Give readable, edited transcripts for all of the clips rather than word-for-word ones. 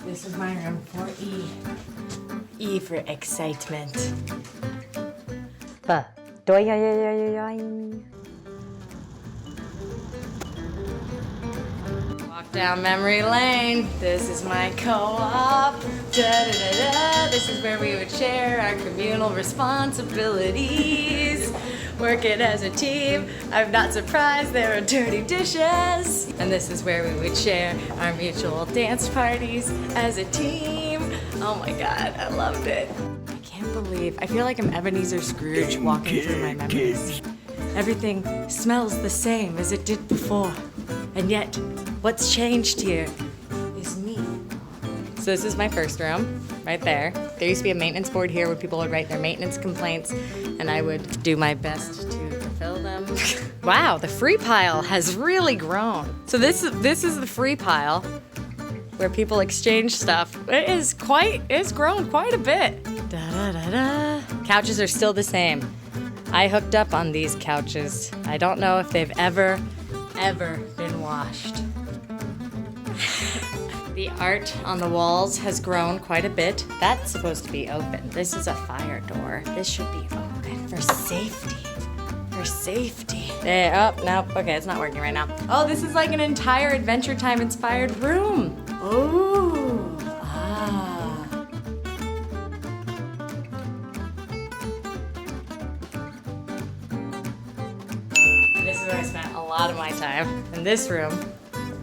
This is my room for E. E for excitement. Walk down memory lane. This is my co-op. Da-da-da-da. This is where we would share our communal responsibilities. Working as a team. I'm not surprised there are dirty dishes. And this is where we would share our mutual dance parties as a team. Oh my God, I loved it. I can't believe, I feel like I'm Ebenezer Scrooge walking through my memories. Everything smells the same as it did before. And yet, what's changed here is me. So this is my first room, right there. There used to be a maintenance board here where people would write their maintenance complaints, and I would do my best to fulfill them. Wow, the free pile has really grown. So this is the free pile where people exchange stuff. It's grown quite a bit. Da, da, da, da. Couches are still the same. I hooked up on these couches. I don't know if they've ever been washed. The art on the walls has grown quite a bit. That's supposed to be open. This is a fire door. This should be open for safety. For safety. There, oh, nope. Okay, it's not working right now. Oh, this is like an entire Adventure Time inspired room. Ooh, ah. This is where I spent a lot of my time, in this room,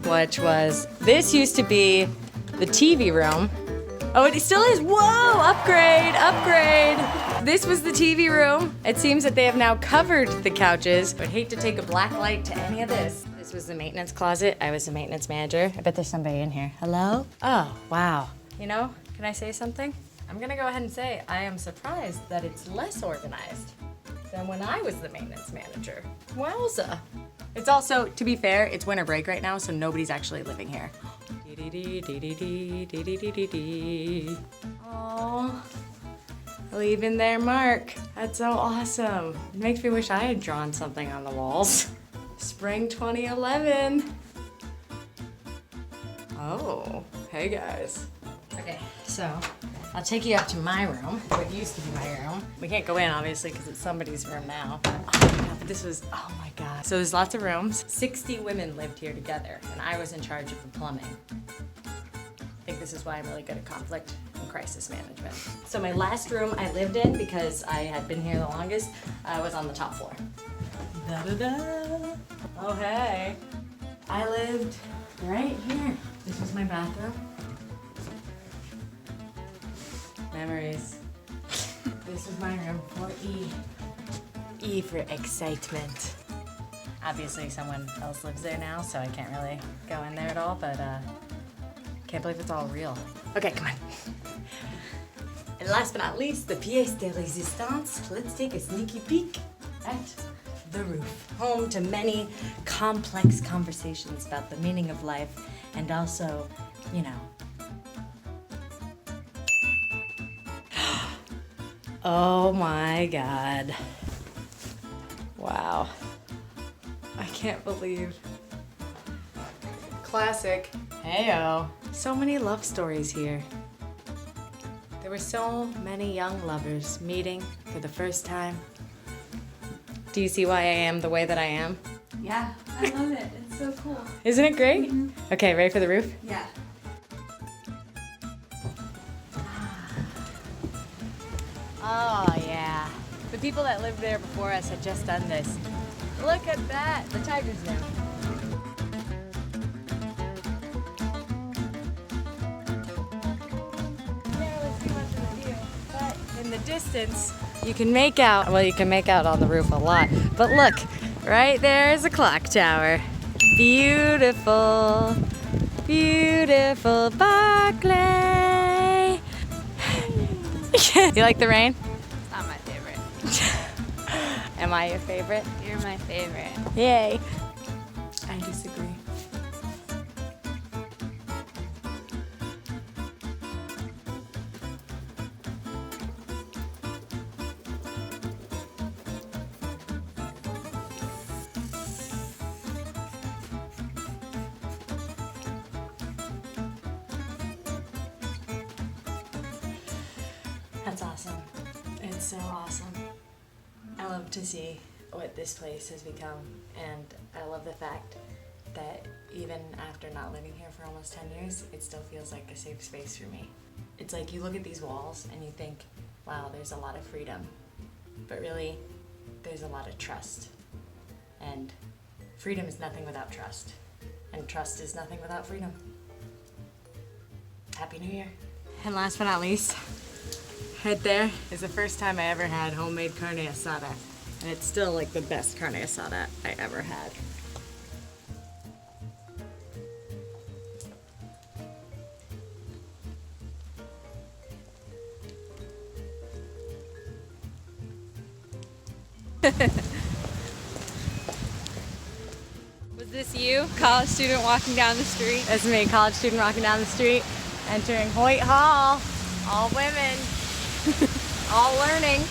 which was, this used to be the TV room. Oh, it still is, whoa, upgrade, upgrade. This was the TV room. It seems that they have now covered the couches. I would hate to take a black light to any of this. This was the maintenance closet. I was the maintenance manager. I bet there's somebody in here. Hello? Oh, wow. You know, can I say something? I'm gonna go ahead and say I am surprised that it's less organized than when I was the maintenance manager. Wowza. It's also, to be fair, it's winter break right now, so nobody's actually living here. Oh, leaving their mark. That's so awesome. It makes me wish I had drawn something on the walls. Spring 2011. Oh, hey guys. Okay, so I'll take you up to my room, what used to be my room. We can't go in, obviously, because it's somebody's room now. Oh my God, but this was, oh my God. So there's lots of rooms. 60 women lived here together, and I was in charge of the plumbing. I think this is why I'm really good at conflict and crisis management. So my last room I lived in, because I had been here the longest, was on the top floor. Da-da-da. Oh, hey. I lived right here. This was my bathroom. Memories. This is my room for E. E for excitement. Obviously someone else lives there now, so I can't really go in there at all, but can't believe it's all real. Okay, come on. And last but not least, the pièce de résistance. Let's take a sneaky peek at the roof. Home to many complex conversations about the meaning of life, and also, you know, oh my God. Wow. I can't believe. Classic. Heyo. So many love stories here. There were so many young lovers meeting for the first time. Do you see why I am the way that I am? Yeah, I love it. It's so cool. Isn't it great? Mm-hmm. Okay, ready for the roof? Yeah. Oh, yeah. The people that lived there before us had just done this. Look at that. The tiger's there. Can't really see much of the view, but in the distance, you can make out, well, you can make out on the roof a lot. But look, right there is a clock tower. Beautiful, beautiful Berkeley. You like the rain? It's not my favorite. Am I your favorite? You're my favorite. Yay. I disagree. That's awesome. It's so awesome. I love to see what this place has become, and I love the fact that even after not living here for almost 10 years, it still feels like a safe space for me. It's like you look at these walls and you think, wow, there's a lot of freedom, but really, there's a lot of trust. And freedom is nothing without trust, and trust is nothing without freedom. Happy New Year. And last but not least, right there is the first time I ever had homemade carne asada. And it's still like the best carne asada I ever had. Was this you, college student walking down the street? That's me, college student walking down the street, entering Hoyt Hall. All women, all learning.